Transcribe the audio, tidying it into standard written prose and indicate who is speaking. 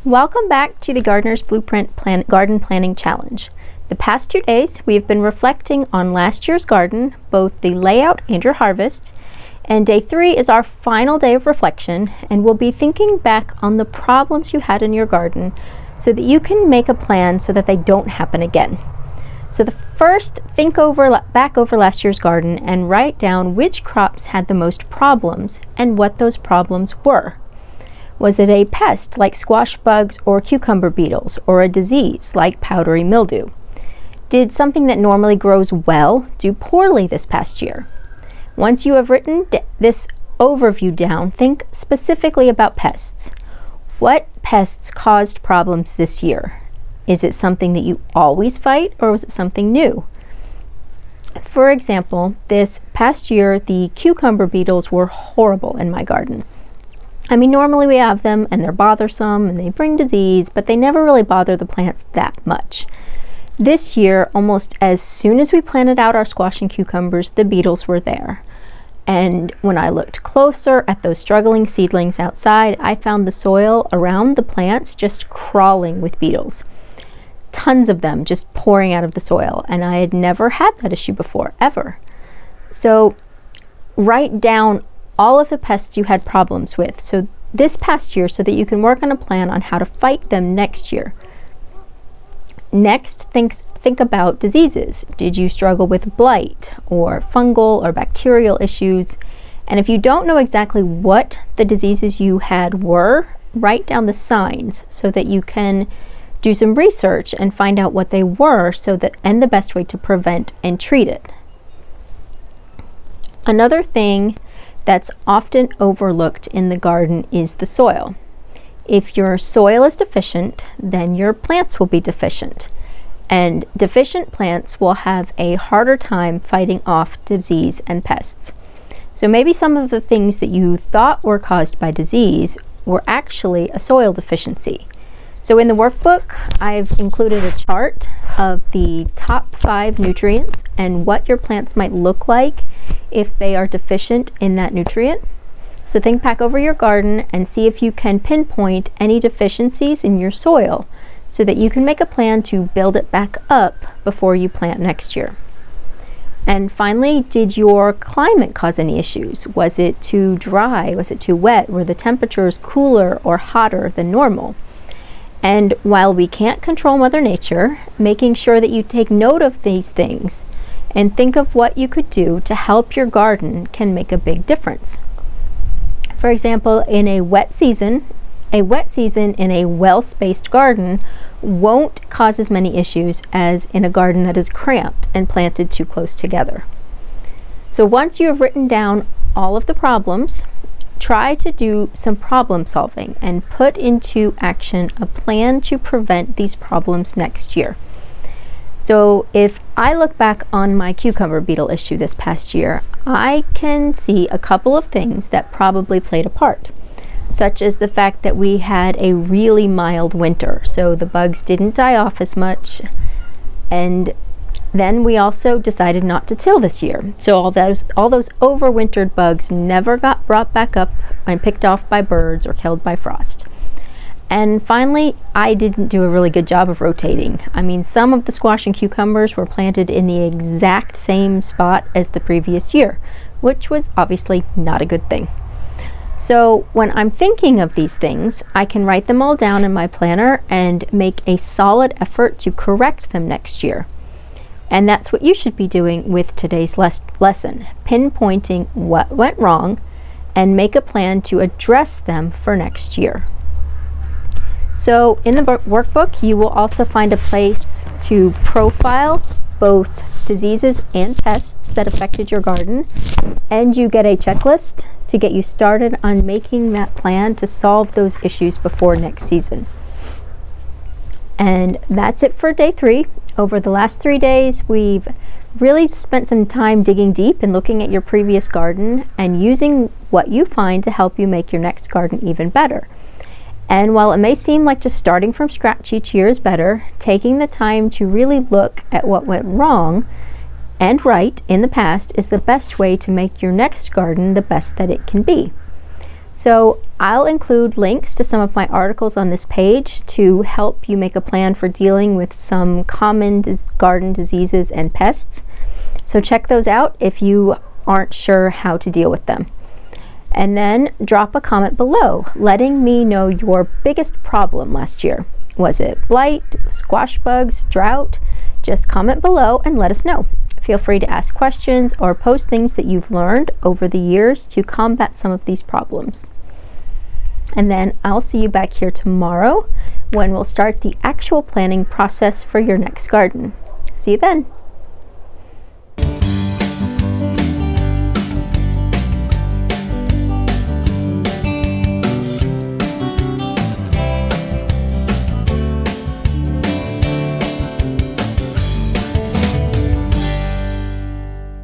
Speaker 1: Welcome back to the Gardener's Blueprint Garden Planning Challenge. The past 2 days we have been reflecting on last year's garden, both the layout and your harvest, and day 3 is our final day of reflection, and we'll be thinking back on the problems you had in your garden so that you can make a plan so that they don't happen again. So the first, think back over last year's garden and write down which crops had the most problems and what those problems were. Was it a pest like squash bugs or cucumber beetles, or a disease like powdery mildew? Did something that normally grows well do poorly this past year? Once you have written this overview down, think specifically about pests. What pests caused problems this year? Is it something that you always fight, or was it something new? For example, this past year, the cucumber beetles were horrible in my garden. I mean, normally we have them and they're bothersome and they bring disease, but they never really bother the plants that much. This year, almost as soon as we planted out our squash and cucumbers, the beetles were there. And when I looked closer at those struggling seedlings outside, I found the soil around the plants just crawling with beetles. Tons of them just pouring out of the soil, and I had never had that issue before, ever. So write down all of the pests you had problems with so this past year, so that you can work on a plan on how to fight them next year. Next, think about diseases. Did you struggle with blight or fungal or bacterial issues? And if you don't know exactly what the diseases you had were, write down the signs so that you can do some research and find out what they were and the best way to prevent and treat it. Another thing that's often overlooked in the garden is the soil. If your soil is deficient, then your plants will be deficient. And deficient plants will have a harder time fighting off disease and pests. So maybe some of the things that you thought were caused by disease were actually a soil deficiency. So in the workbook, I've included a chart of the top 5 nutrients and what your plants might look like if they are deficient in that nutrient. So think back over your garden and see if you can pinpoint any deficiencies in your soil so that you can make a plan to build it back up before you plant next year. And finally, did your climate cause any issues? Was it too dry? Was it too wet? Were the temperatures cooler or hotter than normal? And while we can't control Mother Nature, making sure that you take note of these things and think of what you could do to help your garden can make a big difference. For example, in a wet season in a well-spaced garden won't cause as many issues as in a garden that is cramped and planted too close together. So once you have written down all of the problems, try to do some problem solving and put into action a plan to prevent these problems next year. So if I look back on my cucumber beetle issue this past year, I can see a couple of things that probably played a part, such as the fact that we had a really mild winter, so the bugs didn't die off as much, and then we also decided not to till this year. So all those overwintered bugs never got brought back up and picked off by birds or killed by frost. And finally, I didn't do a really good job of rotating. I mean, some of the squash and cucumbers were planted in the exact same spot as the previous year, which was obviously not a good thing. So when I'm thinking of these things, I can write them all down in my planner and make a solid effort to correct them next year. And that's what you should be doing with today's lesson, pinpointing what went wrong and make a plan to address them for next year. So in the workbook, you will also find a place to profile both diseases and pests that affected your garden, and you get a checklist to get you started on making that plan to solve those issues before next season. And that's it for day 3. Over the last 3 days, we've really spent some time digging deep and looking at your previous garden and using what you find to help you make your next garden even better. And while it may seem like just starting from scratch each year is better, taking the time to really look at what went wrong and right in the past is the best way to make your next garden the best that it can be. So I'll include links to some of my articles on this page to help you make a plan for dealing with some common garden diseases and pests. So check those out if you aren't sure how to deal with them. And then drop a comment below letting me know your biggest problem last year. Was it blight, squash bugs, drought? Just comment below and let us know. Feel free to ask questions or post things that you've learned over the years to combat some of these problems. And then I'll see you back here tomorrow when we'll start the actual planning process for your next garden. See you then.